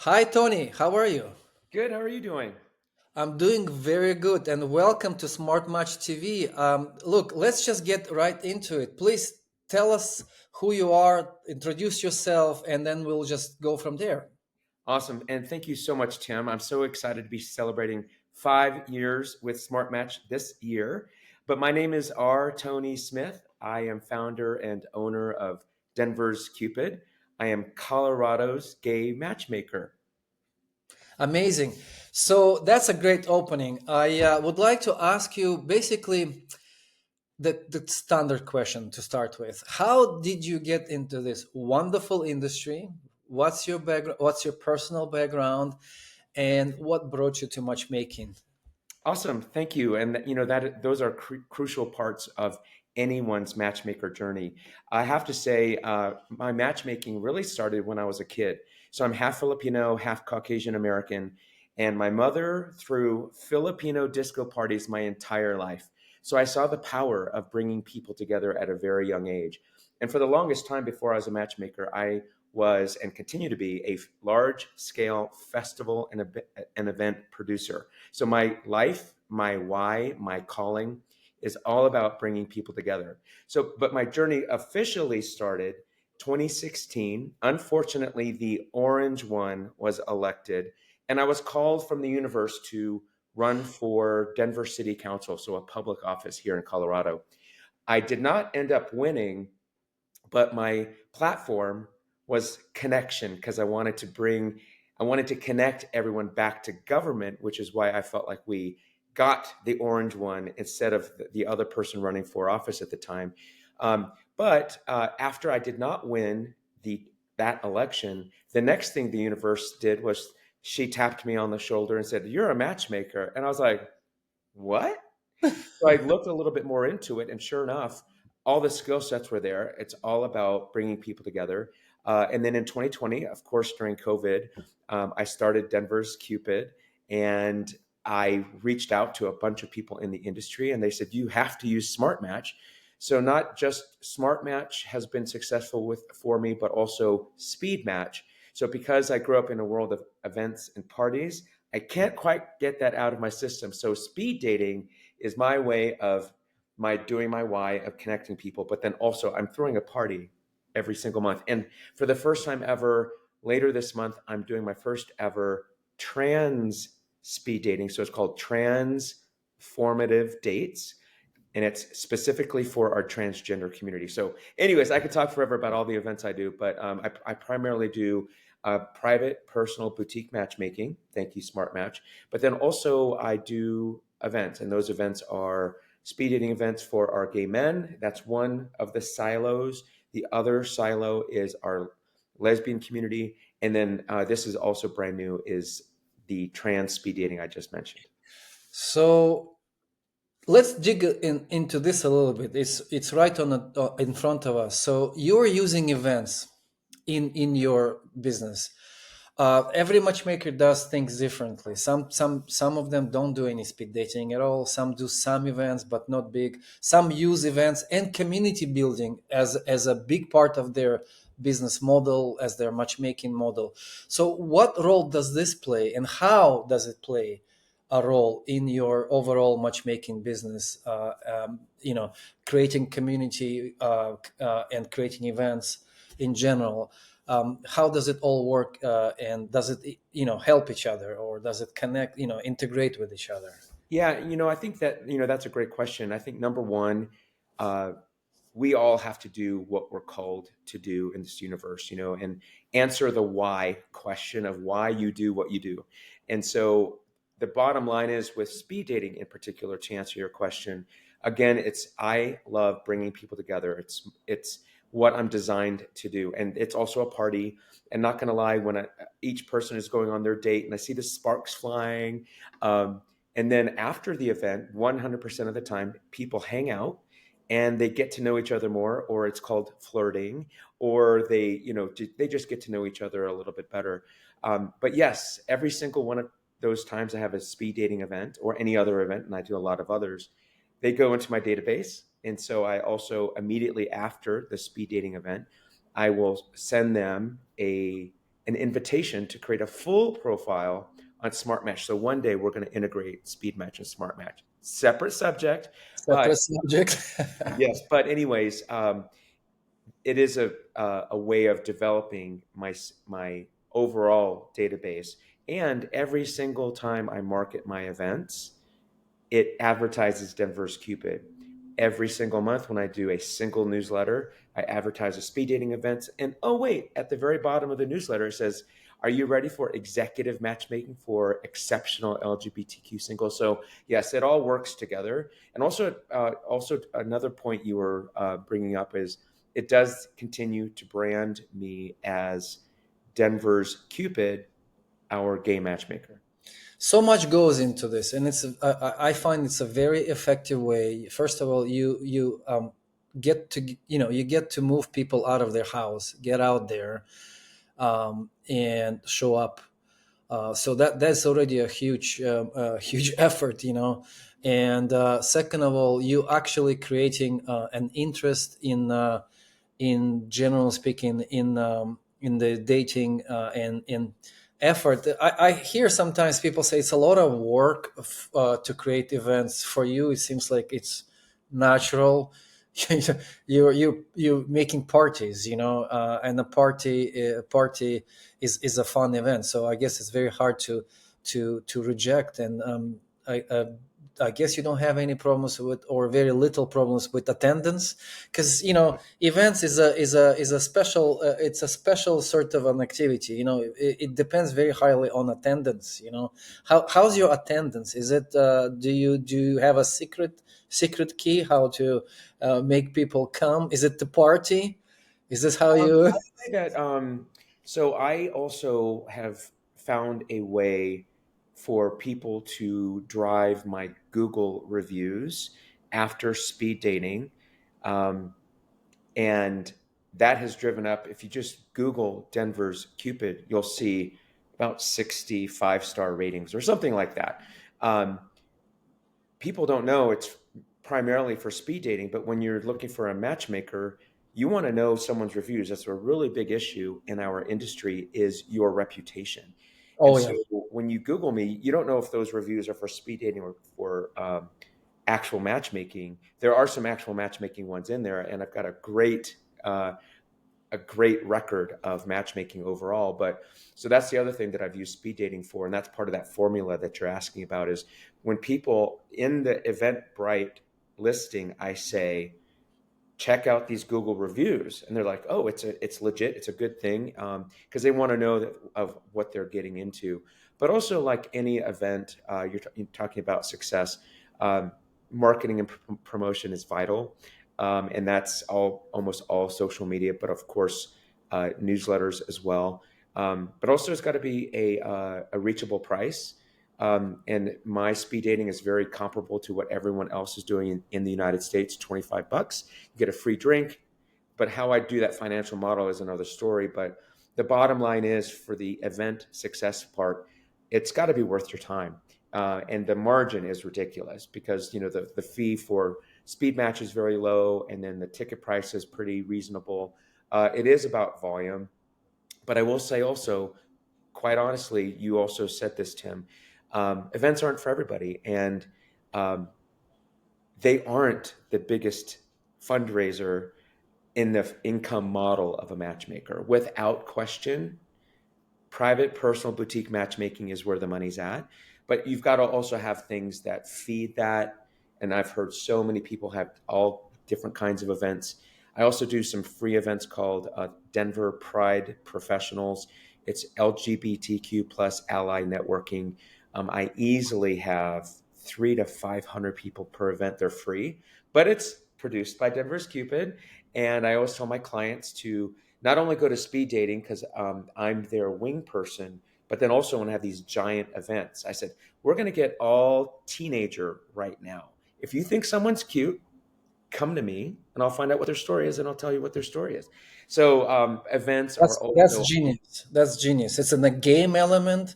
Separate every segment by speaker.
Speaker 1: Hi, Tony. How are you?
Speaker 2: Good. How are you doing?
Speaker 1: I'm doing very good, and welcome to Smart Match TV. Look, let's just get right into it. Please tell us who you are, introduce yourself, and then we'll just go from there.
Speaker 2: Awesome. And thank you so much, Tim. I'm so excited to be celebrating 5 years with Smart Match this year. But my name is R. Tony Smith. I am founder and owner of Denver's Cupid. I am Colorado's gay matchmaker.
Speaker 1: Amazing. So that's a great opening. I would like to ask you basically the standard question to start with. How did you get into this wonderful industry? What's your background? What's your personal background? And what brought you to matchmaking?
Speaker 2: Awesome. Thank you. And that those are crucial parts of anyone's matchmaker journey. I have to say, my matchmaking really started when I was a kid. So I'm half Filipino, half Caucasian American, and my mother threw Filipino disco parties my entire life. So I saw the power of bringing people together at a very young age. And for the longest time before I was a matchmaker, I was and continue to be a large scale festival and event producer. So my life, my why, my calling is all about bringing people together. So, but my journey officially started 2016. Unfortunately, the orange one was elected, and I was called from the universe to run for Denver City Council, so a public office here in Colorado. I did not end up winning, but my platform was connection because I wanted to connect everyone back to government, which is why I felt like we got the orange one instead of the other person running for office at the time. But after I did not win that election, the next thing the universe did was she tapped me on the shoulder and said, "You're a matchmaker," and I was like, "What?" So I looked a little bit more into it, and sure enough, all the skill sets were there. It's all about bringing people together. And then in 2020, of course, during COVID, I started Denver's Cupid, and I reached out to a bunch of people in the industry, and they said you have to use SmartMatch. So not just SmartMatch has been successful for me, but also SpeedMatch. So because I grew up in a world of events and parties, I can't quite get that out of my system. So speed dating is my way of my doing my why of connecting people, but then also I'm throwing a party every single month. And for the first time ever, later this month, I'm doing my first ever trans speed dating. So it's called Transformative Dates, and it's specifically for our transgender community. So, anyways, I could talk forever about all the events I do, but I primarily do private, personal, boutique matchmaking. Thank you, Smart Match. But then also I do events, and those events are speed dating events for our gay men. That's one of the silos. The other silo is our lesbian community, and then this is also brand new. Is the trans speed dating I just mentioned?
Speaker 1: So let's dig into this a little bit. It's right in front of us. So you're using events in your business. Every matchmaker does things differently. Some of them don't do any speed dating at all. Some do some events, but not big. Some use events and community building as a big part of their business model, as their matchmaking model. So, what role does this play, and how does it play a role in your overall matchmaking business? Creating community and creating events in general. How does it all work, and does it help each other, or does it connect, integrate with each other?
Speaker 2: Yeah, I think that that's a great question. I think number one, uh, we all have to do what we're called to do in this universe, and answer the why question of why you do what you do. And so the bottom line is with speed dating in particular, to answer your question, again, it's I love bringing people together. It's what I'm designed to do, and it's also a party. And not going to lie, when each person is going on their date, and I see the sparks flying, and then after the event, 100% of the time, people hang out and they get to know each other more, or it's called flirting, or they just get to know each other a little bit better. But yes, every single one of those times I have a speed dating event or any other event, and I do a lot of others, they go into my database. And so I also immediately after the speed dating event, I will send them an invitation to create a full profile on SmartMatch. So one day we're going to integrate Speed Match and SmartMatch. Separate subject,
Speaker 1: Separate
Speaker 2: but
Speaker 1: subject.
Speaker 2: yes. But anyways, it is a way of developing my overall database. And every single time I market my events, it advertises Denver's Cupid. Every single month when I do a single newsletter, I advertise a speed dating events. And oh, wait, at the very bottom of the newsletter, it says, are you ready for executive matchmaking for exceptional LGBTQ singles? So yes, it all works together. And also another point you were bringing up is it does continue to brand me as Denver's Cupid, our gay matchmaker.
Speaker 1: So much goes into this, and I find it's a very effective way. First of all, you get to, you get to move people out of their house, get out there, and show up. So that's already a huge effort, And second of all, you actually creating an interest in general speaking, in the dating, and in effort. I hear sometimes people say it's a lot of work to create events. For you, it seems like it's natural. You making parties, and a party is a fun event. So I guess it's very hard to reject. And I guess you don't have any problems with, or very little problems with, attendance, because events is a special, it's a special sort of an activity. It depends very highly on attendance. How's your attendance? Is it, do you have a secret key how to make people come? Is it the party? Is this how you?
Speaker 2: I would say that so I also have found a way for people to drive my Google reviews after speed dating. Um, and that has driven up, if you just Google Denver's Cupid, you'll see about 65-star ratings or something like that. Um, People don't know it's primarily for speed dating, but when you're looking for a matchmaker, you want to know someone's reviews. That's a really big issue in our industry, is your reputation. And
Speaker 1: Oh
Speaker 2: so
Speaker 1: yeah.
Speaker 2: when you Google me, you don't know if those reviews are for speed dating or for actual matchmaking. There are some actual matchmaking ones in there, and I've got uh, a great record of matchmaking overall. But so that's the other thing that I've used speed dating for, and that's part of that formula that you're asking about, is when people in the Eventbrite listing, I say, check out these Google reviews, and they're like, oh, it's legit, it's a good thing, because they want to know of what they're getting into. But also, like any event, you're talking about success. Um, Marketing and promotion is vital, and that's almost all social media, but of course, newsletters as well. But also, it's got to be a reachable price. And my speed dating is very comparable to what everyone else is doing in the United States, $25. You get a free drink. But how I do that financial model is another story. But the bottom line is, for the event success part, it's got to be worth your time. And the margin is ridiculous, because the fee for speed match is very low, and then the ticket price is pretty reasonable. It is about volume. But I will say also, quite honestly, you also said this, Tim, events aren't for everybody. And um, they aren't the biggest fundraiser in the income model of a matchmaker. Without question, private personal boutique matchmaking is where the money's at. But you've got to also have things that feed that. And I've heard so many people have all different kinds of events. I also do some free events called Denver Pride Professionals. It's LGBTQ plus ally networking. I easily have 300 to 500 people per event. They're free, but it's produced by Denver's Cupid. And I always tell my clients to not only go to speed dating, because I'm their wing person, but then also want to have these giant events. I said, we're going to get all teenager right now. If you think someone's cute, come to me and I'll find out what their story is, and I'll tell you what their story is. So events are
Speaker 1: That's
Speaker 2: also,
Speaker 1: genius. That's genius. It's in the game element,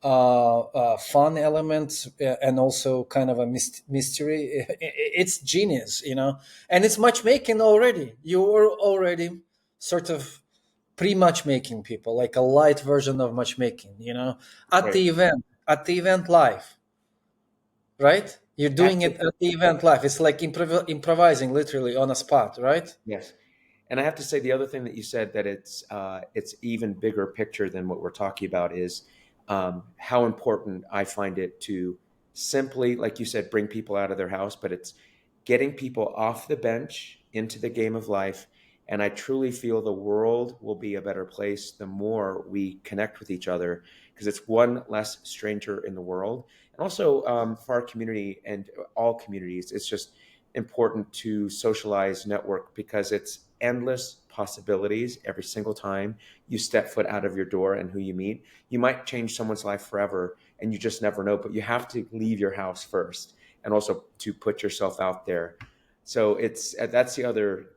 Speaker 1: fun element, and also kind of a mystery. It's genius, and it's matchmaking already. You were already sort of pre-matchmaking people, like a light version of matchmaking, at
Speaker 2: Right.
Speaker 1: the event live, right? You're
Speaker 2: At
Speaker 1: doing
Speaker 2: the,
Speaker 1: it at the event live. It's like improvising literally on a spot, right?
Speaker 2: yes. And I have to say the other thing that you said, that it's even bigger picture than what we're talking about, is how important I find it to simply, like you said, bring people out of their house, but it's getting people off the bench into the game of life. And I truly feel the world will be a better place the more we connect with each other, because it's one less stranger in the world. And also, for our community and all communities, it's just important to socialize, network, because it's endless possibilities every single time you step foot out of your door, and who you meet. You might change someone's life forever, and you just never know, but you have to leave your house first, and also to put yourself out there. So it's that's the other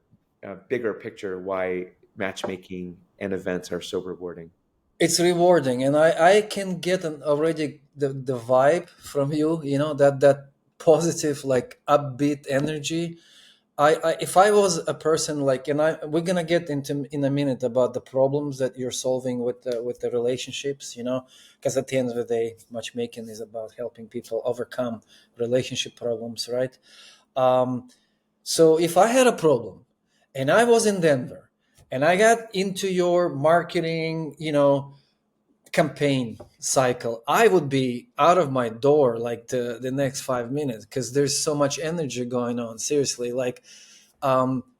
Speaker 2: bigger picture why matchmaking and events are so rewarding.
Speaker 1: It's rewarding, and I can get already the vibe from you, that positive, like upbeat energy. If I was a person like, and we're gonna get into in a minute about the problems that you're solving with the relationships, because at the end of the day, matchmaking is about helping people overcome relationship problems, right? Um, so if I had a problem, and I was in Denver, and I got into your marketing, campaign cycle, I would be out of my door like the next 5 minutes, because there's so much energy going on. Seriously, like,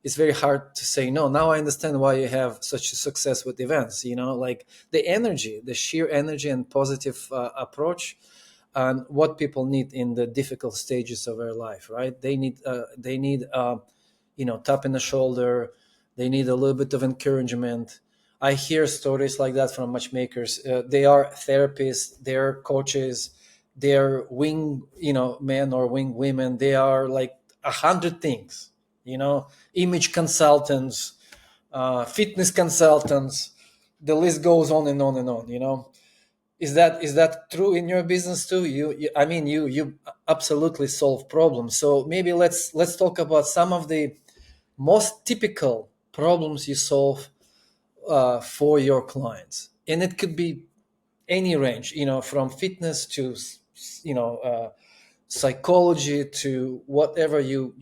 Speaker 1: it's very hard to say no. Now I understand why you have such a success with events. Like the energy, the sheer energy and positive approach, and what people need in the difficult stages of their life. Right? They need tap in the shoulder. They need a little bit of encouragement. I hear stories like that from matchmakers. They are therapists, they're coaches, they're wing, men or wing women. They are like 100 things, image consultants, fitness consultants. The list goes on and on and on. Is that true in your business too? I mean, you absolutely solve problems. So maybe let's talk about some of the most typical problems you solve for your clients, and it could be any range, from fitness to psychology to whatever you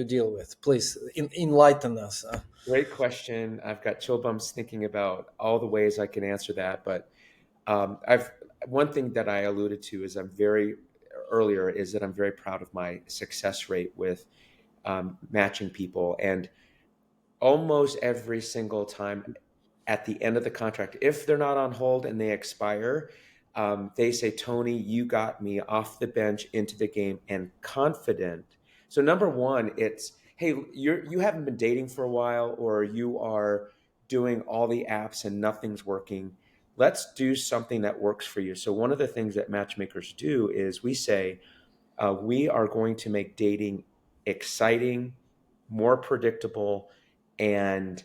Speaker 1: deal with. Please enlighten us.
Speaker 2: Great question. I've got chill bumps thinking about all the ways I can answer that, but I've one thing that I alluded to is I'm very proud of my success rate with matching people, and almost every single time at the end of the contract, if they're not on hold and they expire, they say, Tony, you got me off the bench into the game and confident. So number one, it's, hey, you haven't been dating for a while, or you are doing all the apps and nothing's working. Let's do something that works for you. So one of the things that matchmakers do is we say, we are going to make dating exciting, more predictable, and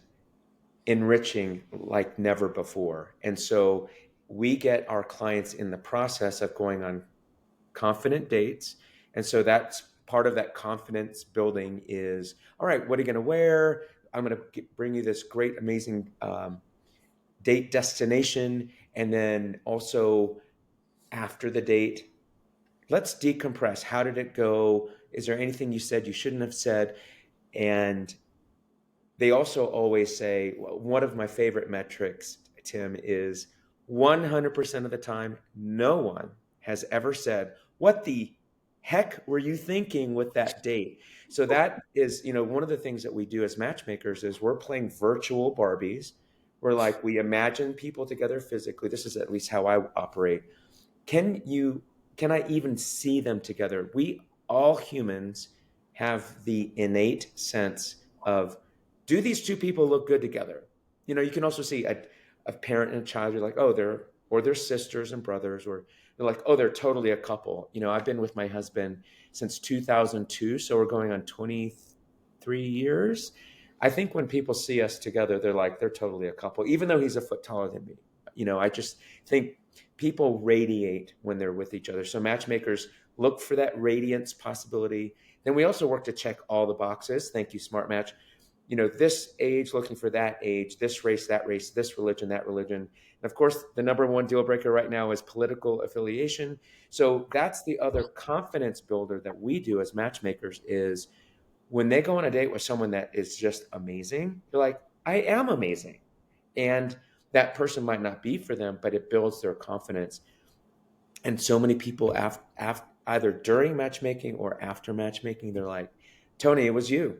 Speaker 2: enriching like never before. And so we get our clients in the process of going on confident dates. And so that's part of that confidence building is, all right, what are you going to wear? I'm going to bring you this great, amazing date destination. And then also after the date, let's decompress. How did it go? Is there anything you said you shouldn't have said? And they also always say, one of my favorite metrics, Tim, is 100% of the time, no one has ever said, what the heck were you thinking with that date? So that is, one of the things that we do as matchmakers is we're playing virtual Barbies. We're like, we imagine people together physically. This is at least how I operate. Can you, can I even see them together? We all humans have the innate sense of, do these two people look good together? You can also see a parent and a child. You're like, oh, they're sisters and brothers, or they're like, oh, they're totally a couple. I've been with my husband since 2002, so we're going on 23 years. I think when people see us together, they're like, they're totally a couple, even though he's a foot taller than me. I just think people radiate when they're with each other. So matchmakers look for that radiance possibility. Then we also work to check all the boxes. Thank you, SmartMatch. this age looking for that age, this race, this religion, that religion. And of course, the number one deal breaker right now is political affiliation. So that's the other confidence builder that we do as matchmakers is when they go on a date with someone that is just amazing, they're like, I am amazing. And that person might not be for them, but it builds their confidence. And so many people either during matchmaking or after matchmaking, they're like, Tony, it was you,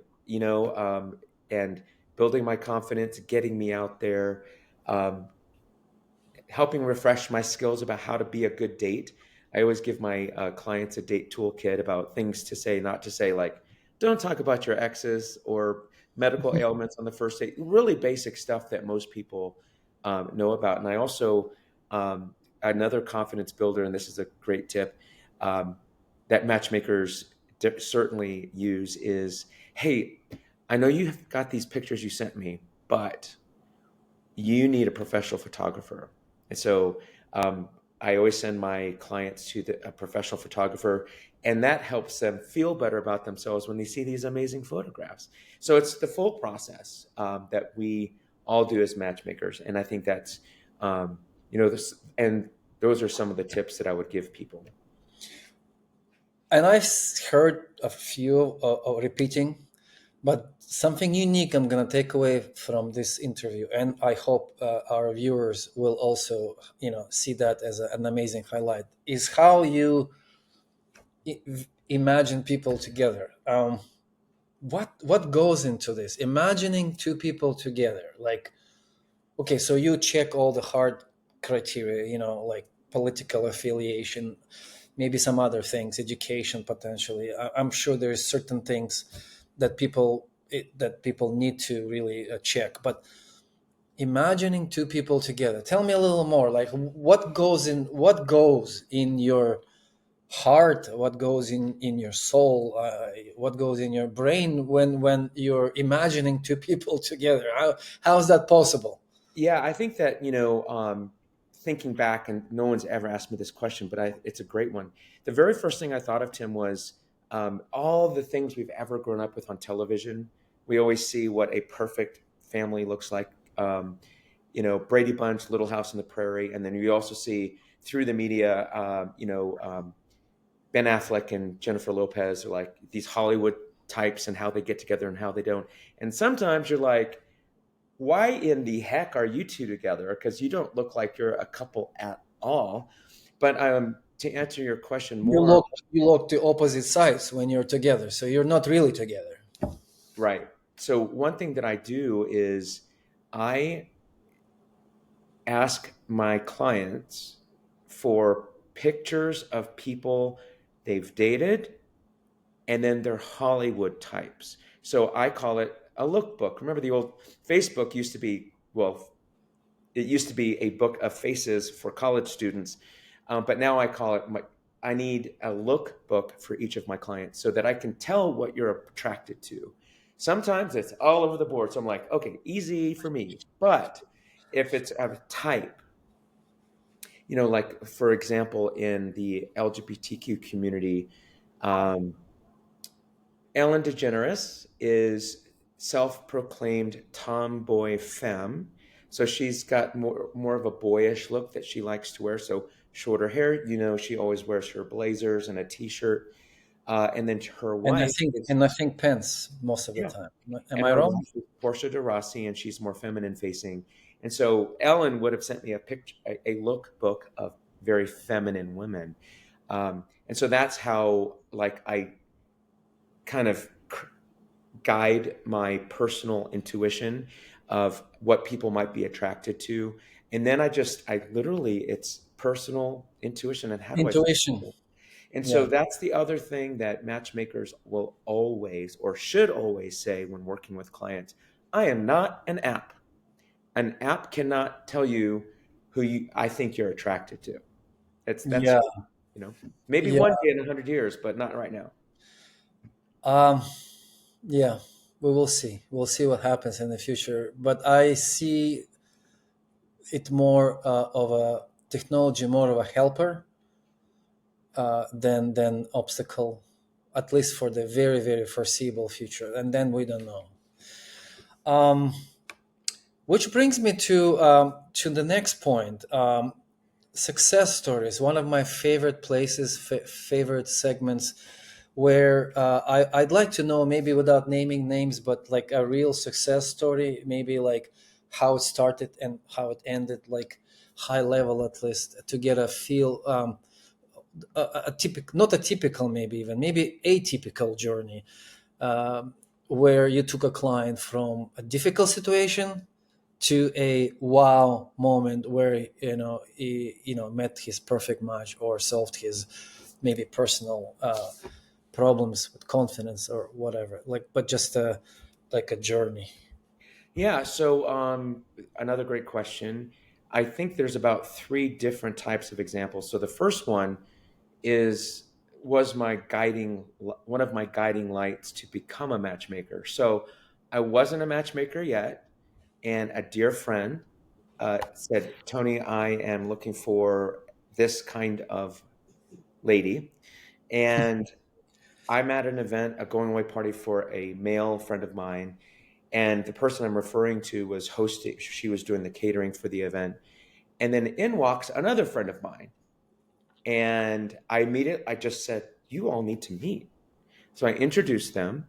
Speaker 2: and building my confidence, getting me out there, um, helping refresh my skills about how to be a good date. I always give my clients a date toolkit about things to say, not to say, like, don't talk about your exes or medical ailments on the first date. Really basic stuff that most people know about. And I also, another confidence builder, and this is a great tip um, that matchmakers certainly use is, hey, I know you've got these pictures you sent me, but you need a professional photographer. And so I always send my clients to a professional photographer, and that helps them feel better about themselves when they see these amazing photographs. So it's the full process that we all do as matchmakers. And I think that's, this, and those are some of the tips that I would give people.
Speaker 1: And I've heard a few repeating, but something unique I'm going to take away from this interview, and I hope our viewers will also, see that as an amazing highlight, is how you imagine people together. What goes into this? Imagining two people together, like, okay, so you check all the hard criteria, like political affiliation, maybe some other things, education potentially. I'm sure there's certain things that people need to really check. But imagining two people together, tell me a little more. Like, what goes in your heart, what goes in your soul, what goes in your brain when you're imagining two people together? How's that possible?
Speaker 2: Yeah, I think that, thinking back, and no one's ever asked me this question, but it's a great one. The very first thing I thought of, Tim, was all the things we've ever grown up with on television. We always see what a perfect family looks like. Brady Bunch, Little House on the Prairie, and then you also see through the media, Ben Affleck and Jennifer Lopez are like these Hollywood types and how they get together and how they don't. And sometimes you're like, why in the heck are you two together? Because you don't look like you're a couple at all. But to answer your question
Speaker 1: You
Speaker 2: more,
Speaker 1: look you look to opposite sides when you're together, so you're not really together.
Speaker 2: right. So one thing that I do is I ask my clients for pictures of people they've dated and then their Hollywood types. So I call it a lookbook. Remember the old Facebook used to be, well, it used to be a book of faces for college students, but now I call it I need a lookbook for each of my clients so that I can tell what you're attracted to. Sometimes it's all over the board. So I'm like, okay, easy for me. But if it's of a type, like for example, in the LGBTQ community, um, Ellen DeGeneres is self-proclaimed tomboy femme. So she's got more of a boyish look that she likes to wear. So shorter hair, she always wears her blazers and a t-shirt. And then her
Speaker 1: And I
Speaker 2: wife
Speaker 1: think
Speaker 2: is,
Speaker 1: and I think pants most of the
Speaker 2: yeah,
Speaker 1: time. Am
Speaker 2: and
Speaker 1: I
Speaker 2: her
Speaker 1: wrong?
Speaker 2: wife is Portia de Rossi, and she's more feminine facing. And so Ellen would have sent me a picture, a lookbook of very feminine women. And so that's how, like, I kind of guide my personal intuition of what people might be attracted to. And then I literally, it's personal intuition and how do I find
Speaker 1: Intuition.
Speaker 2: people? And so
Speaker 1: Yeah.
Speaker 2: that's the other thing that matchmakers will always or should always say when working with clients. I am not an app. An app cannot tell you I think you're attracted to. That's,
Speaker 1: Yeah.
Speaker 2: you know, maybe
Speaker 1: Yeah.
Speaker 2: one day in 100 years, but not right now.
Speaker 1: Um, yeah. We will see. We'll see what happens in the future. But I see it more of a technology, more of a helper than obstacle, at least for the very very foreseeable future. And then we don't know. Um, which brings me to the next point. Success stories, one of my favorite places, favorite segments, where I'd like to know, maybe without naming names, but like a real success story, maybe like how it started and how it ended, like high level at least, to get a feel, a typical, not a typical, maybe even maybe atypical journey, um, where you took a client from a difficult situation to a wow moment where he met his perfect match or solved his maybe personal problems with confidence or whatever, like, but just like a journey.
Speaker 2: Yeah. So another great question. I think there's about three different types of examples. So the first one is was my guiding one of my guiding lights to become a matchmaker. So I wasn't a matchmaker yet, and a dear friend said, "Tony, I am looking for this kind of lady," and I'm at an event, a going away party for a male friend of mine, and the person I'm referring to was hosting. She was doing the catering for the event, and then in walks another friend of mine, and I just said, "You all need to meet." So I introduced them.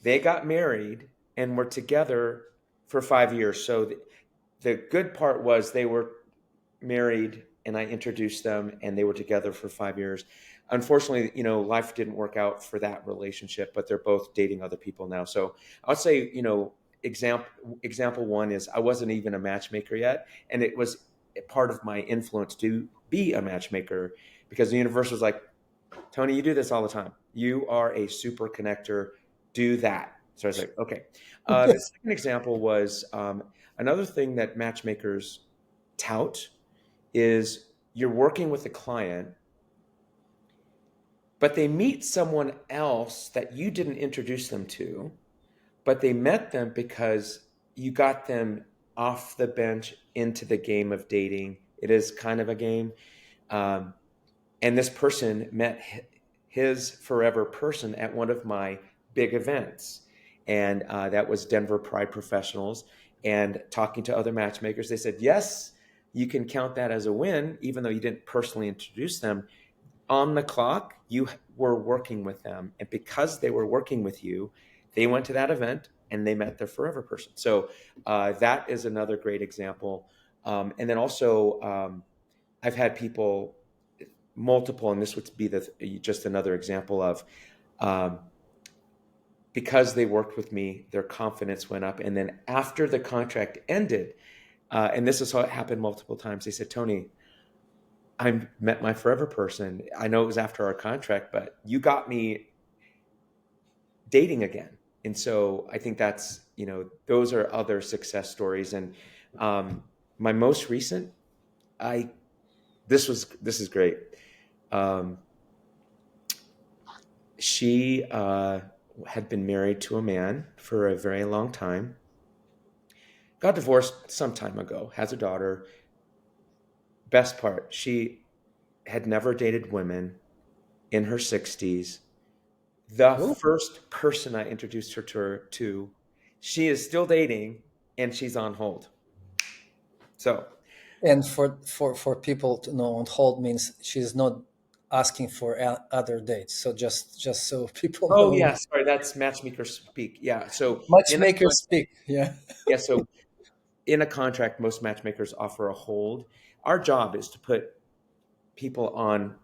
Speaker 2: They got married and were together for 5 years. So the good part was they were married and I introduced them and they were together for 5 years. Unfortunately, life didn't work out for that relationship, but they're both dating other people now. So I would say, example one is I wasn't even a matchmaker yet, and it was part of my influence to be a matchmaker because the universe was like, Tony, you do this all the time. You are a super connector. Do that. So I was like, okay. The second example was another thing that matchmakers tout is you're working with a client, but they meet someone else that you didn't introduce them to, but they met them because you got them off the bench into the game of dating. It is kind of a game. Um, and this person met his forever person at one of my big events. And that was Denver Pride Professionals. And talking to other matchmakers, they said, yes, you can count that as a win, even though you didn't personally introduce them. On the clock, you were working with them. And because they were working with you, they went to that event and they met their forever person. So that is another great example. And then also, I've had people multiple, and this would be just another example of um, because they worked with me, their confidence went up. And then after the contract ended, and this is how it happened multiple times, they said, Tony, I met my forever person. I know it was after our contract, but you got me dating again. And so I think that's, those are other success stories. And my most recent, I, this is great. Um, she had been married to a man for a very long time, got divorced some time ago, has a daughter. Best part, she had never dated women in her 60s. The
Speaker 1: Ooh.
Speaker 2: first person I introduced to, she is still dating and she's on hold. So,
Speaker 1: And for people to know, on hold means she's not asking for other dates, so just so people
Speaker 2: oh
Speaker 1: know.
Speaker 2: yeah, sorry, that's matchmaker speak. Yeah. So in a
Speaker 1: Matchmakers speak, yeah.
Speaker 2: yeah, so in a contract, most matchmakers offer a hold. Our job is to put people on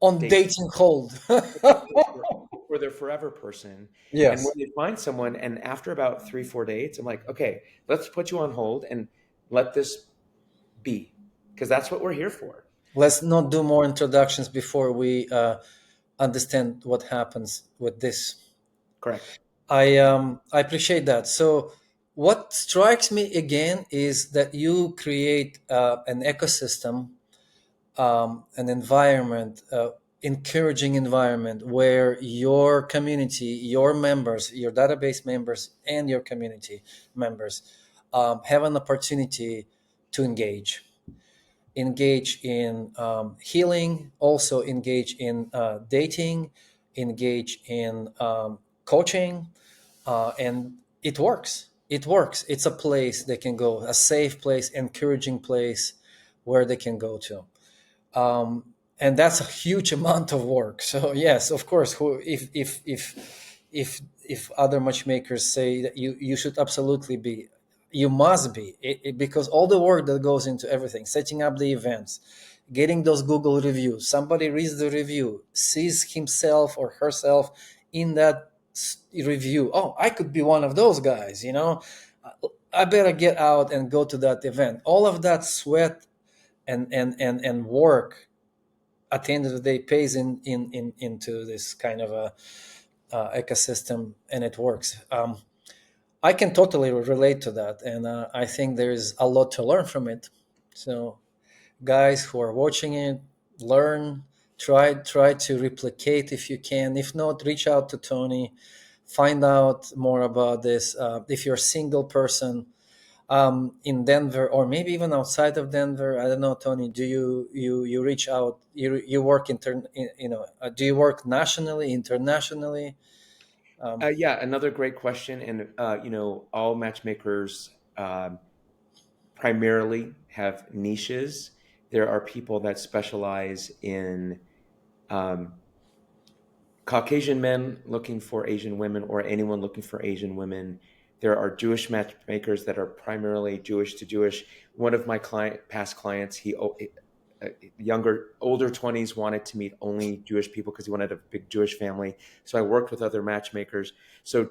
Speaker 1: On
Speaker 2: date
Speaker 1: dating hold.
Speaker 2: for their forever person. And when
Speaker 1: Yes.
Speaker 2: they find someone, and after about 3, 4 dates, I'm like, okay, let's put you on hold and let this be, because that's what we're here for.
Speaker 1: Let's not do more introductions before we understand what happens with this.
Speaker 2: Correct.
Speaker 1: I appreciate that. So what strikes me again is that you create an ecosystem, an environment, encouraging environment where your community, your members, your database members, and your community members have an opportunity to engage in healing, also engage in dating, engage in coaching, and it works. It works. It's a place they can go, a safe place, encouraging place where they can go to. And that's a huge amount of work. So yes, of course, if other matchmakers say that you should absolutely be, you must be, because all the work that goes into everything, setting up the events, getting those Google reviews, somebody reads the review, sees himself or herself in that review. Oh, I could be one of those guys, I better get out and go to that event. All of that sweat and work at the end of the day pays into this kind of a ecosystem, and it works. I can totally relate to that, and I think there's a lot to learn from it. So guys who are watching it, learn, try to replicate if you can. If not, reach out to Tony, find out more about this. If you're a single person in Denver, or maybe even outside of Denver, I don't know, Tony, do you reach out, you work do you work nationally, internationally?
Speaker 2: Yeah, another great question. And, all matchmakers primarily have niches. There are people that specialize in um, Caucasian men looking for Asian women or anyone looking for Asian women. There are Jewish matchmakers that are primarily Jewish to Jewish. One of my past clients, older 20s, wanted to meet only Jewish people because he wanted a big Jewish family. So I worked with other matchmakers. So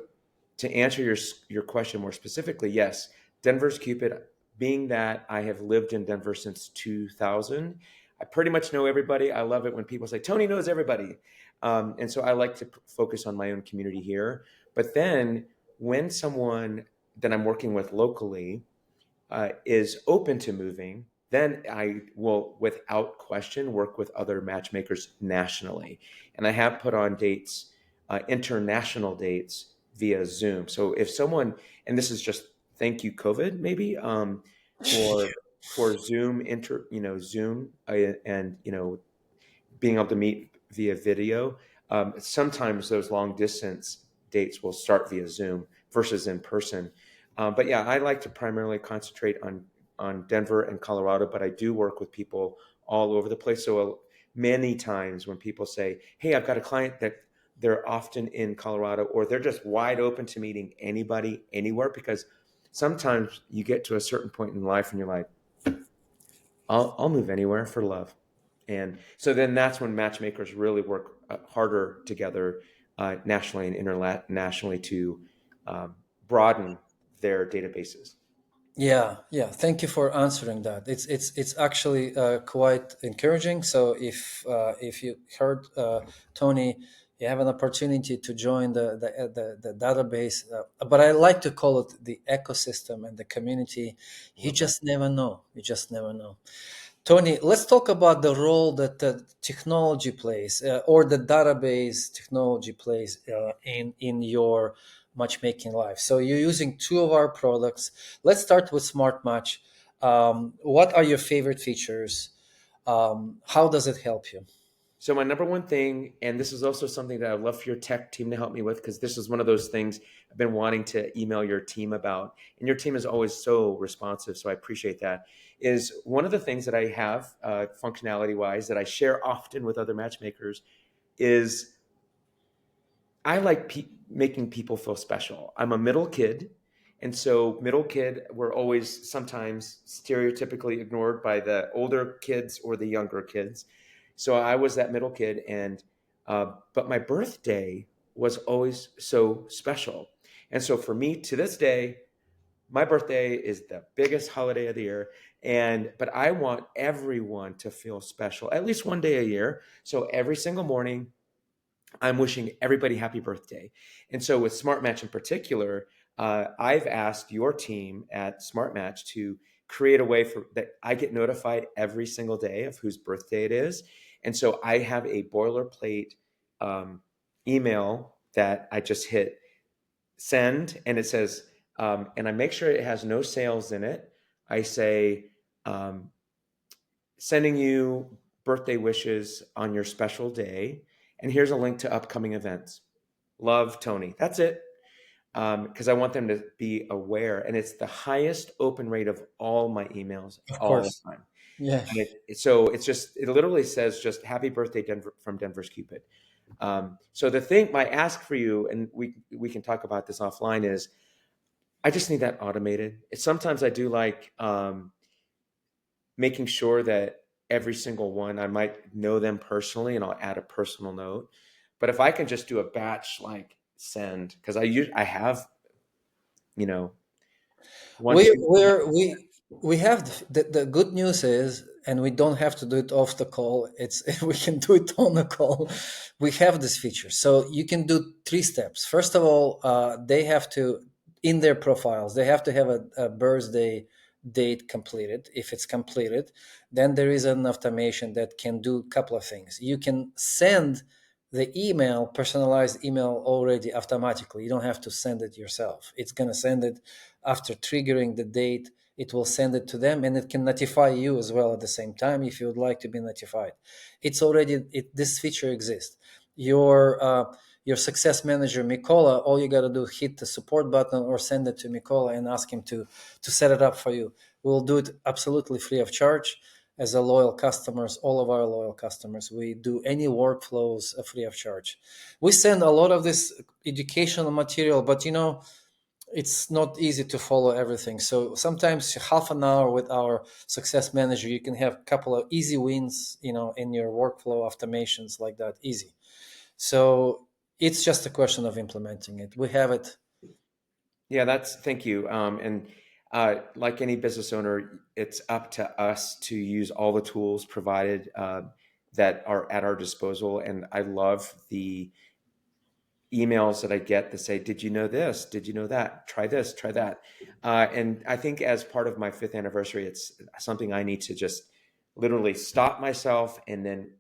Speaker 2: to answer your question more specifically, yes, Denver's Cupid. Being that I have lived in Denver since 2000, I pretty much know everybody. I love it when people say Tony knows everybody, and so I like to focus on my own community here. But then when someone that I'm working with locally is open to moving, then I will, without question, work with other matchmakers nationally. And I have put on dates, international dates via Zoom. So if someone, and this is just thank you COVID, maybe for Zoom Zoom and being able to meet via video. Sometimes those long distance dates will start via Zoom versus in person. But yeah, I like to primarily concentrate on Denver and Colorado, but I do work with people all over the place. So many times when people say, "Hey, I've got a client that they're often in Colorado," or they're just wide open to meeting anybody anywhere, because sometimes you get to a certain point in life and you're like, I'll move anywhere for love. And so then that's when matchmakers really work harder together nationally and internationally to broaden their databases.
Speaker 1: Yeah, yeah. Thank you for answering that. It's actually quite encouraging. So if you heard Tony, you have an opportunity to join the database, but I like to call it the ecosystem and the community. You
Speaker 2: Love that.
Speaker 1: just never know. You just never know. Tony, let's talk about the role that the technology plays, or the database technology plays in your matchmaking life. So you're using two of our products. Let's start with Smart Match. What are your favorite features? How does it help you?
Speaker 2: So my number one thing, and this is also something that I'd love for your tech team to help me with, because this is one of those things I've been wanting to email your team about, and your team is always so responsive. So I appreciate that. Is one of the things that I have functionality wise that I share often with other matchmakers is I like making people feel special. I'm a middle kid. And so, middle kid, we're always sometimes stereotypically ignored by the older kids or the younger kids. So, I was that middle kid. But my birthday was always so special. And so, for me to this day, my birthday is the biggest holiday of the year. But I want everyone to feel special at least one day a year. So, every single morning, I'm wishing everybody happy birthday. And so with SmartMatch in particular, I've asked your team at SmartMatch to create a way for that I get notified every single day of whose birthday it is. And so I have a boilerplate um, email that I just hit send, and it says, and I make sure it has no sales in it. I say, um, sending you birthday wishes on your special day. And here's a link to upcoming events. Love, Tony. That's it. because I want them to be aware. And it's the highest open rate of all my emails
Speaker 1: Of
Speaker 2: all
Speaker 1: course.
Speaker 2: the time.
Speaker 1: Yeah.
Speaker 2: And so it's just, it literally says just happy birthday, Denver, from Denver's Cupid. So the thing, my ask for you, and we can talk about this offline, is I just need that automated. Sometimes I do like making sure that every single one, I might know them personally and I'll add a personal note. But if I can just do a batch like send, because I have, you know, one,
Speaker 1: We
Speaker 2: two,
Speaker 1: we're we have the good news is, and we don't have to do it off the call. It's we can do it on the call. We have this feature, so you can do three steps. First of all, they have to, in their profiles, they have to have a birthday date completed. If it's completed, then there is an automation that can do a couple of things. You can send the email, personalized email, already automatically. You don't have to send it yourself. It's going to send it after triggering the date. It will send it to them, and it can notify you as well at the same time if you would like to be notified. It's already this feature exists. Your success manager Mikola, all you got to do, hit the support button or send it to Mikola and ask him to set it up for you. We'll do it absolutely free of charge. As a loyal customers, all of our loyal customers, we do any workflows free of charge. We send a lot of this educational material, but it's not easy to follow everything. So sometimes half an hour with our success manager, you can have a couple of easy wins, in your workflow automations like that, easy. So it's just a question of implementing it. We have it.
Speaker 2: yeah, thank you. And like any business owner, it's up to us to use all the tools provided that are at our disposal. And I love the emails that I get that say, "Did you know this? Did you know that? Try this, try that." And I think as part of my fifth anniversary, it's something I need to just literally stop myself and then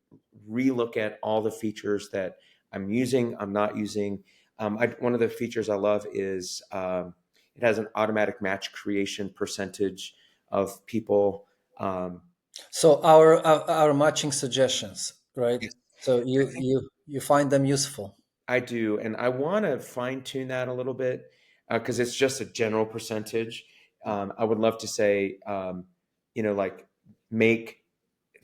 Speaker 2: relook at all the features that I'm using, I'm not using. One of the features I love is it has an automatic match creation percentage of people. Um,
Speaker 1: So our matching suggestions, right?
Speaker 2: yes,
Speaker 1: So
Speaker 2: I
Speaker 1: you find them useful.
Speaker 2: I do, and I want to fine tune that a little bit because it's just a general percentage. I would love to say, like make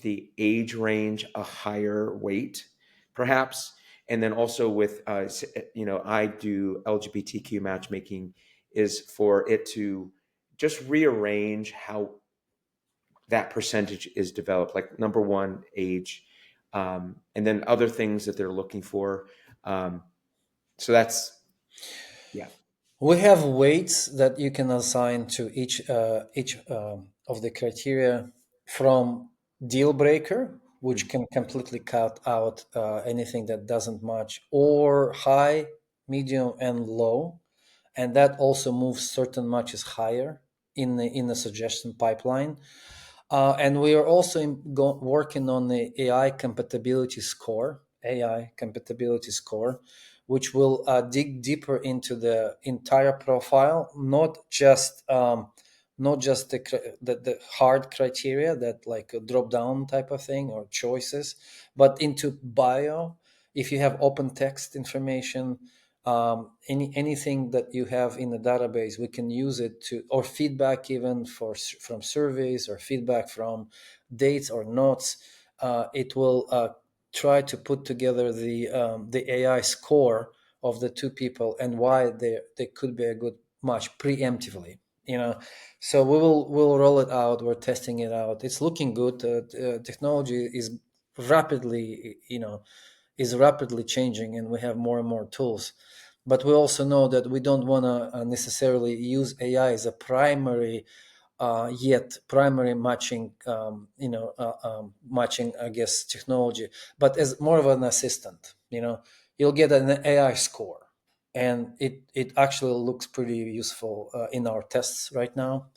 Speaker 2: the age range a higher weight, perhaps, and then also with, I do LGBTQ matchmaking, is for it to just rearrange how that percentage is developed. Like number one, age, and then other things that they're looking for. Um, so that's yeah.
Speaker 1: We have weights that you can assign to each of the criteria, from deal breaker, which
Speaker 2: Mm.
Speaker 1: can completely cut out anything that doesn't match, or high, medium, and low, and that also moves certain matches higher in the suggestion pipeline. And we are also working on the AI compatibility score, which will dig deeper into the entire profile, not just the hard criteria that like a drop down type of thing or choices, but into bio. If you have open text information, anything that you have in the database, we can use it to, or feedback even from surveys, or feedback from dates or notes. It will try to put together the AI score of the two people and why they could be a good match preemptively. So we'll roll it out. We're testing it out. It's looking good. Technology rapidly, is rapidly changing, and we have more and more tools. But we also know that we don't want to necessarily use AI as a primary matching, matching, I guess, technology, but as more of an assistant. You'll get an AI score, and it actually looks pretty useful in our tests right now.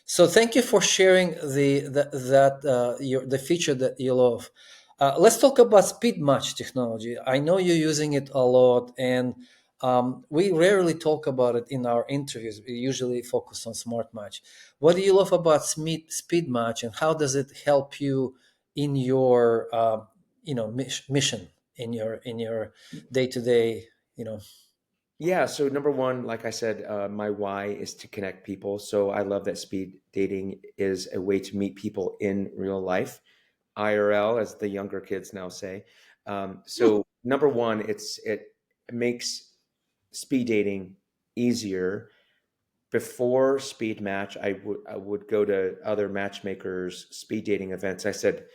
Speaker 1: So thank you for sharing the feature that you love. Let's talk about speed match technology. I know you're using it a lot, and we rarely talk about it in our interviews. We usually focus on smart match. What do you love about speed match, and how does it help you in your mission, in your day to day? You know.
Speaker 2: Yeah. So number one, like I said, my why is to connect people. So I love that speed dating is a way to meet people in real life, IRL, as the younger kids now say. So number one, it makes speed dating easier. Before Speed Match, I would go to other matchmakers speed dating events. I said,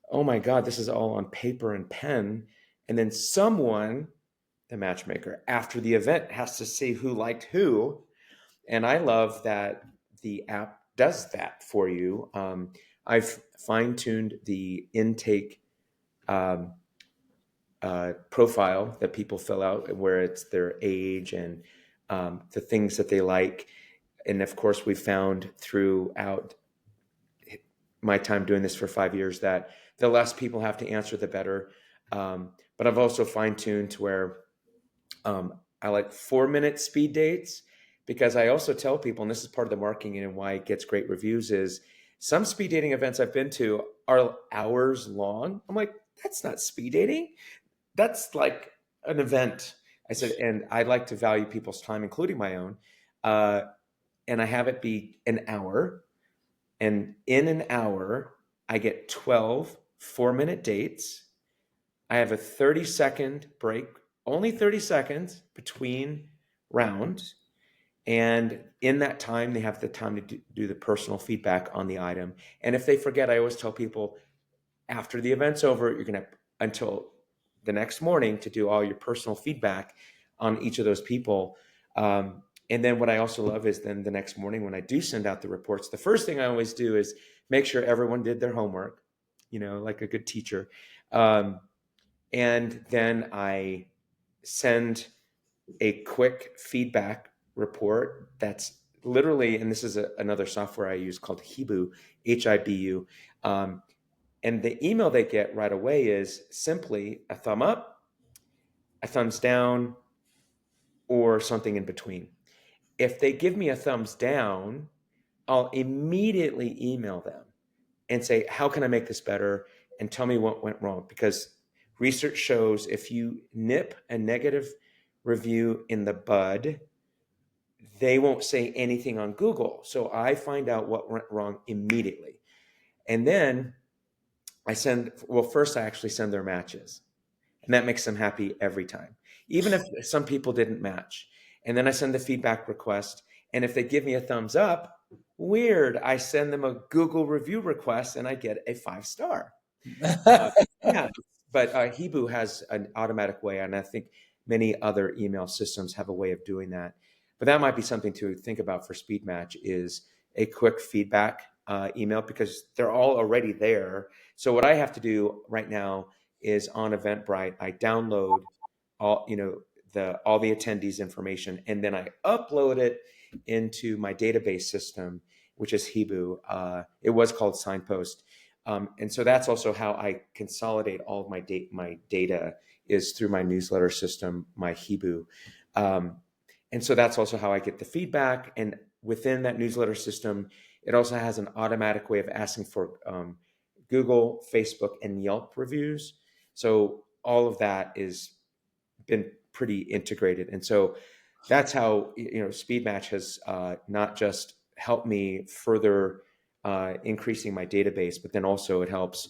Speaker 2: "Oh my God, this is all on paper and pen," and then someone, the matchmaker, after the event has to say who liked who. And I love that the app does that for you. I've fine tuned the intake um, profile that people fill out, where it's their age and the things that they like. And of course, we found throughout my time doing this for 5 years that the less people have to answer, the better. But I've also fine tuned to where I like 4 minute speed dates, because I also tell people, and this is part of the marketing and why it gets great reviews, is some speed dating events I've been to are hours long. I'm like, that's not speed dating. That's like an event. I said, and I like to value people's time, including my own. Uh, and I have it be an hour. And in an hour, I get 12 4 minute dates. I have a 30-second break, only 30 seconds between rounds. And in that time, they have the time to do the personal feedback on the item. And if they forget, I always tell people, after the event's over, you're going to have until the next morning to do all your personal feedback on each of those people. And then what I also love is then the next morning when I do send out the reports, the first thing I always do is make sure everyone did their homework, like a good teacher. Um, and then I send a quick feedback report that's literally, and this is another software I use called Hibu, Hibu. And the email they get right away is simply a thumb up, a thumbs down, or something in between. If they give me a thumbs down, I'll immediately email them and say, how can I make this better? And tell me what went wrong. Because research shows if you nip a negative review in the bud, they won't say anything on Google. So I find out what went wrong immediately. And then first I actually send their matches. And that makes them happy every time, even if some people didn't match. And then I send the feedback request. And if they give me a thumbs up, weird, I send them a Google review request and I get a 5 star. Uh, yeah, but Hebrew has an automatic way, and I think many other email systems have a way of doing that. But that might be something to think about for Speed Match, is a quick feedback email, because they're all already there. So what I have to do right now is on Eventbrite, I download all the attendees' information, and then I upload it into my database system, which is Hebrew. It was called Signpost. And so that's also how I consolidate all of my data, is through my newsletter system, my Hibu. Um, and so that's also how I get the feedback. And within that newsletter system, it also has an automatic way of asking for Google, Facebook, and Yelp reviews. So all of that is been pretty integrated. And so that's how Speed Match has not just helped me further increasing my database, but then also it helps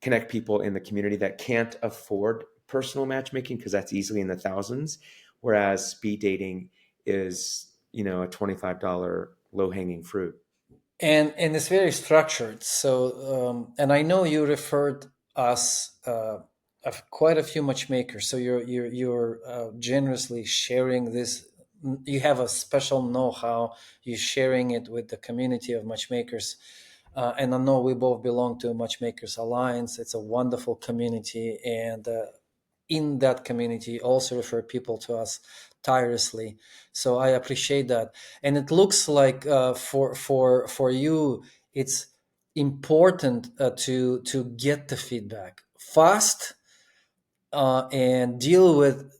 Speaker 2: connect people in the community that can't afford personal matchmaking, because that's easily in the thousands, whereas speed dating is a $25 low hanging fruit.
Speaker 1: And it's very structured. So and I know you referred us of quite a few matchmakers. So you're generously sharing this. You have a special know-how. You're sharing it with the community of matchmakers. And I know we both belong to Matchmakers Alliance. It's a wonderful community, and in that community also refer people to us tirelessly. So I appreciate that. And it looks like for you, it's important to get the feedback fast and deal with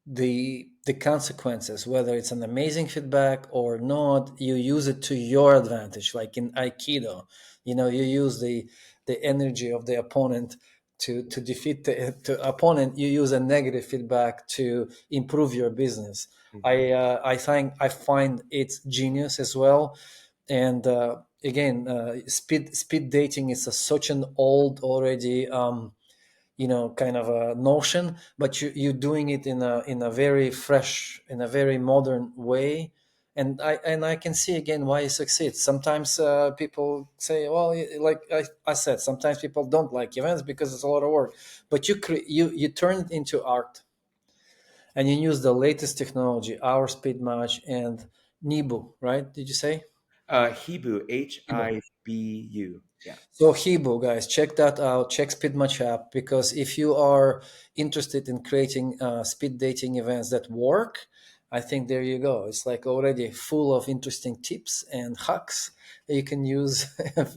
Speaker 1: the consequences, whether it's an amazing feedback or not. You use it to your advantage, like in Aikido. You use the energy of the opponent to defeat the opponent, you use a negative feedback to improve your business.
Speaker 2: Mhm.
Speaker 1: I find it's genius as well. And again, speed dating is such an old already, kind of a notion, but you're doing it in a very fresh, in a very modern way. And I can see again why you succeed. Sometimes people say, well, like I said, sometimes people don't like events because it's a lot of work, but you turn it into art, and you use the latest technology, our speed match and Nibu, right? Did you say
Speaker 2: Hibu,
Speaker 1: Nibu?
Speaker 2: Hibu. Yeah.
Speaker 1: So Hibu, guys, check that out. Check SpeedMatchApp, because if you are interested in creating speed dating events that work, I think there you go. It's like already full of interesting tips and hacks that you can use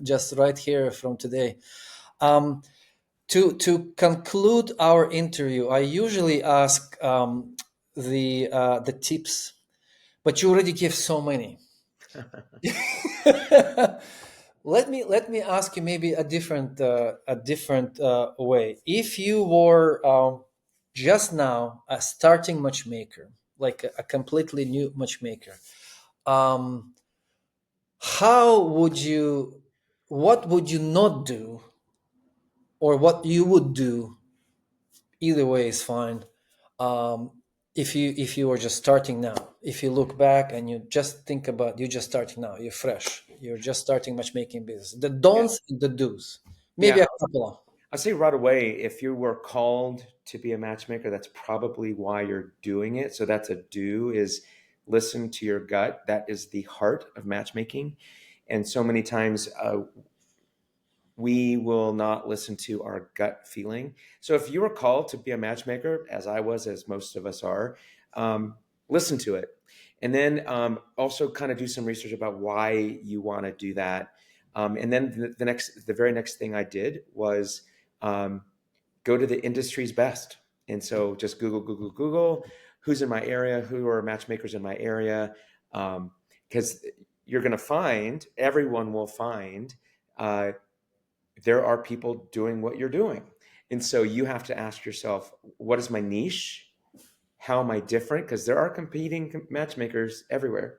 Speaker 1: just right here from today. Um, to conclude our interview, I usually ask the tips, but you already give so many. Let me ask you maybe a different way. If you were just now a starting matchmaker, like a completely new matchmaker, um, how would you? What would you not do, or what you would do? Either way is fine. Um, if you were just starting now, if you look back and you just think about, you just starting now, you're fresh, you're just starting matchmaking business, the
Speaker 2: Yeah.
Speaker 1: don'ts and the do's, maybe
Speaker 2: Yeah.
Speaker 1: a couple of.
Speaker 2: I'd say right away, if you were called to be a matchmaker, that's probably why you're doing it. So that's a do, is listen to your gut. That is the heart of matchmaking. And so many times we will not listen to our gut feeling. So if you were called to be a matchmaker, as I was, as most of us are, listen to it. And then also kind of do some research about why you want to do that. And then the very next thing I did was um, go to the industry's best. And so just Google, who's in my area, who are matchmakers in my area. Because you're going to find, everyone will find, uh, there are people doing what you're doing. And so you have to ask yourself, what is my niche? How am I different? Because there are competing matchmakers everywhere.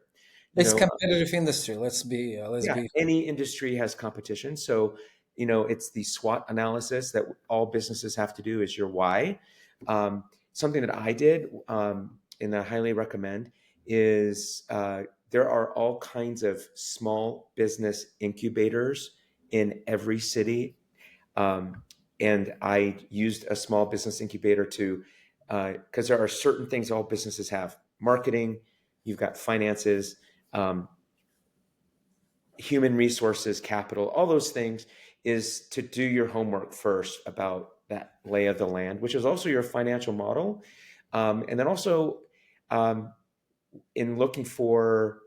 Speaker 2: You
Speaker 1: It's
Speaker 2: know,
Speaker 1: competitive industry. Let's
Speaker 2: yeah,
Speaker 1: be.
Speaker 2: any industry has competition. So, it's the SWOT analysis that all businesses have to do, is your why. Something that I did, and I highly recommend, is there are all kinds of small business incubators in every city. Um, and I used a small business incubator to, because there are certain things all businesses have: marketing, you've got finances, um, human resources, capital, all those things, is to do your homework first about that lay of the land, which is also your financial model. And then also, um, in looking for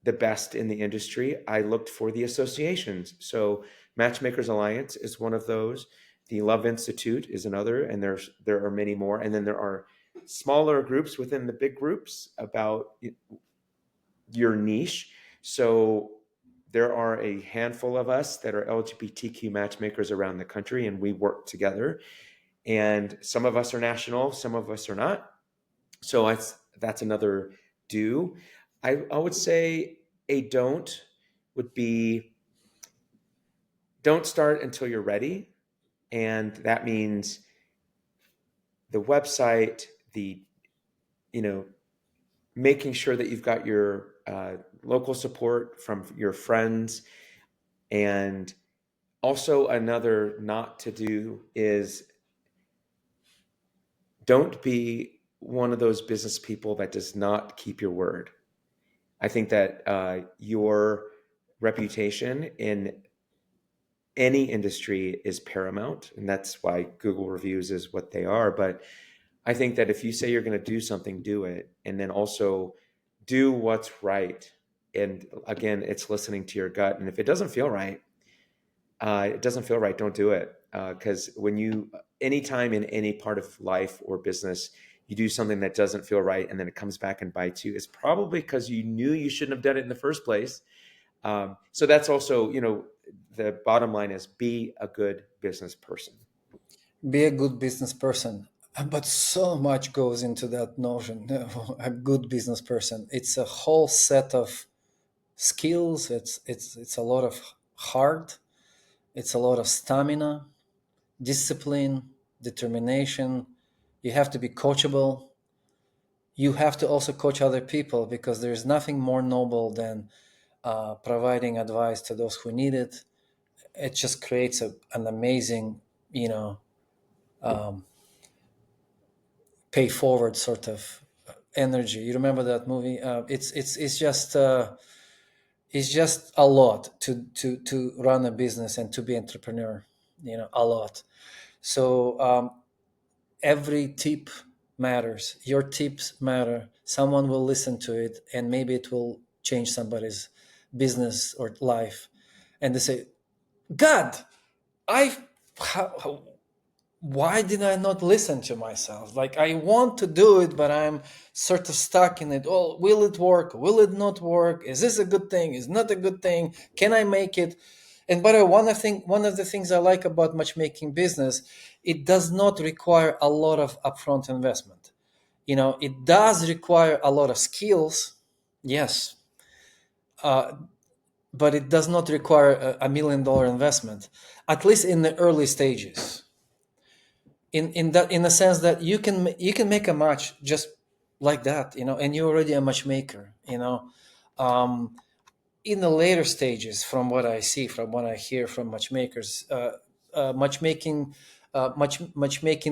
Speaker 2: the best in the industry, I looked for the associations. So Matchmakers Alliance is one of those. The Love Institute is another, and there are many more. And then there are smaller groups within the big groups about your niche. So there are a handful of us that are LGBTQ matchmakers around the country, and we work together. And some of us are national, some of us are not. So that's another do. I would say a don't would be, don't start until you're ready. And that means the website, the, you know, making sure that you've got your local support from your friends. And also, another not to do is, don't be one of those business people that does not keep your word. I think that your reputation in any industry is paramount, and that's why Google reviews is what they are. But I think that if you say you're going to do something, do it, and then also do what's right. And again, it's listening to your gut. And if it doesn't feel right, don't do it. Because when you, anytime in any part of life or business, you do something that doesn't feel right and then it comes back and bites you, it's probably because you knew you shouldn't have done it in the first place. So that's also, the bottom line is, be a good business person.
Speaker 1: be a good business person. But so much goes into that notion. A good business person. It's a whole set of skills. It's a lot of heart. It's a lot of stamina, discipline, determination. You have to be coachable. You have to also coach other people, because there's nothing more noble than providing advice to those who need it. It just creates an amazing, you know, um, pay forward sort of energy. You remember that movie? It's just a lot to run a business and to be entrepreneur. You know, a lot. So every tip matters. Your tips matter. Someone will listen to it, and maybe it will change somebody's business or life. And they say, God, I how, why did I not listen to myself? Like, I want to do it, but I'm sort of stuck in it. Oh, will it work? Will it not work? Is this a good thing? Is not a good thing? Can I make it? And by the way, one of the things I like about matchmaking business, it does not require a lot of upfront investment. You know, it does require a lot of skills, yes, uh, but it does not require $1 million investment, at least in the early stages. In the sense that you can make a match just like that, and you're already a matchmaker. Um, in the later stages, from what I see, from what I hear from matchmakers, matchmaking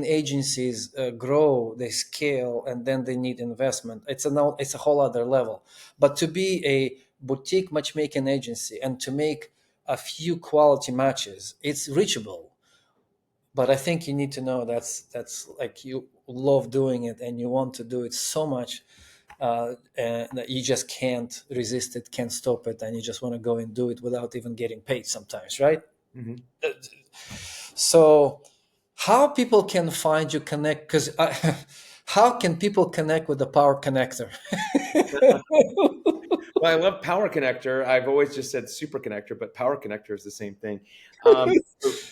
Speaker 1: agencies grow, they scale, and then they need investment. It's a whole other level. But to be a boutique matchmaking agency and to make a few quality matches, it's reachable. But I think you need to know that's like, you love doing it and you want to do it so much, and that you just can't resist it, can't stop it, and you just want to go and do it without even getting paid sometimes, right?
Speaker 2: Hmm.
Speaker 1: So how people can find you, connect, because how can people connect with the Power Connector?
Speaker 2: Well, I love Power Connector. I've always just said Super Connector, but Power Connector is the same thing. So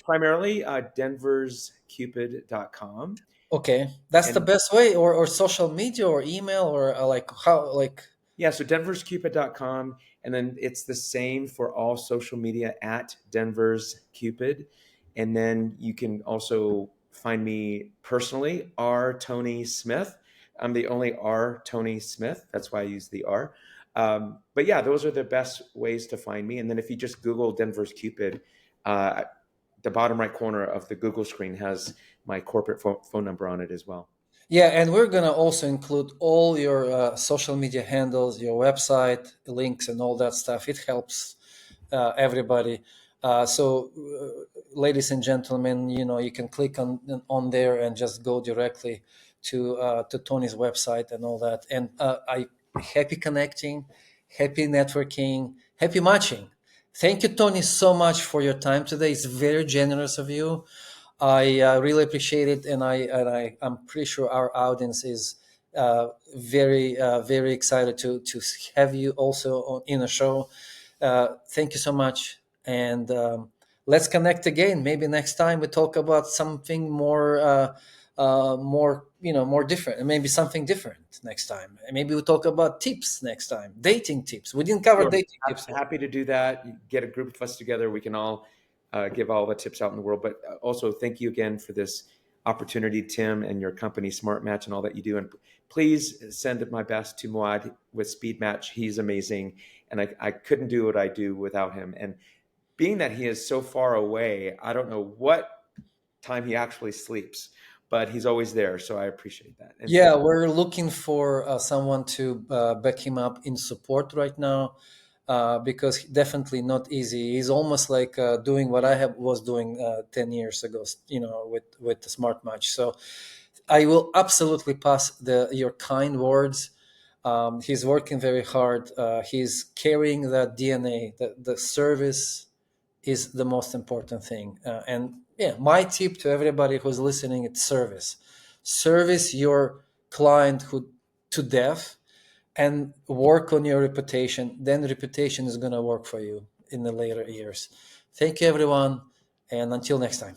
Speaker 2: primarily denverscupid.com.
Speaker 1: Okay, that's the
Speaker 2: And
Speaker 1: best way, or social media, or email, or like how, like.
Speaker 2: yeah, so denverscupid.com. And then it's the same for all social media at Denver's Cupid. And then you can also find me personally, R. Tony Smith. I'm the only R. Tony Smith. That's why I use the R. But yeah, those are the best ways to find me. And then if you just Google Denver's Cupid, uh, the bottom right corner of the Google screen has my corporate phone number on it as well.
Speaker 1: Yeah, and we're gonna also include all your social media handles, your website links, and all that stuff. It helps everybody. Ladies and gentlemen, you can click on there and just go directly to Tony's website and all that. And I happy connecting, happy networking, happy matching. Thank you, Tony, so much for your time today. It's very generous of you. I really appreciate it, and I'm pretty sure our audience is very excited to have you also in a show. Thank you so much, and let's connect again. Maybe next time we talk about something more different, and maybe something different next time. And maybe we'll talk about tips next time, dating tips. We didn't cover
Speaker 2: Sure.
Speaker 1: dating tips yet.
Speaker 2: Happy to do that. You get a group of us together. We can all give all the tips out in the world. But also, thank you again for this opportunity, Tim, and your company, Smart Match, and all that you do. And please send my best to Muad with Speed Match. He's amazing. And I couldn't do what I do without him. And being that he is so far away, I don't know what time he actually sleeps, but he's always there. So I appreciate that. And thank
Speaker 1: Yeah, we're looking for someone to back him up in support right now, because definitely not easy. He's almost like doing what was doing 10 years ago, with the Smart Match. So I will absolutely pass your kind words. He's working very hard. He's carrying that DNA, the service is the most important thing. And yeah, my tip to everybody who's listening, it's service your client who to death, and work on your reputation. Then reputation is going to work for you in the later years. Thank you, everyone, and until next time.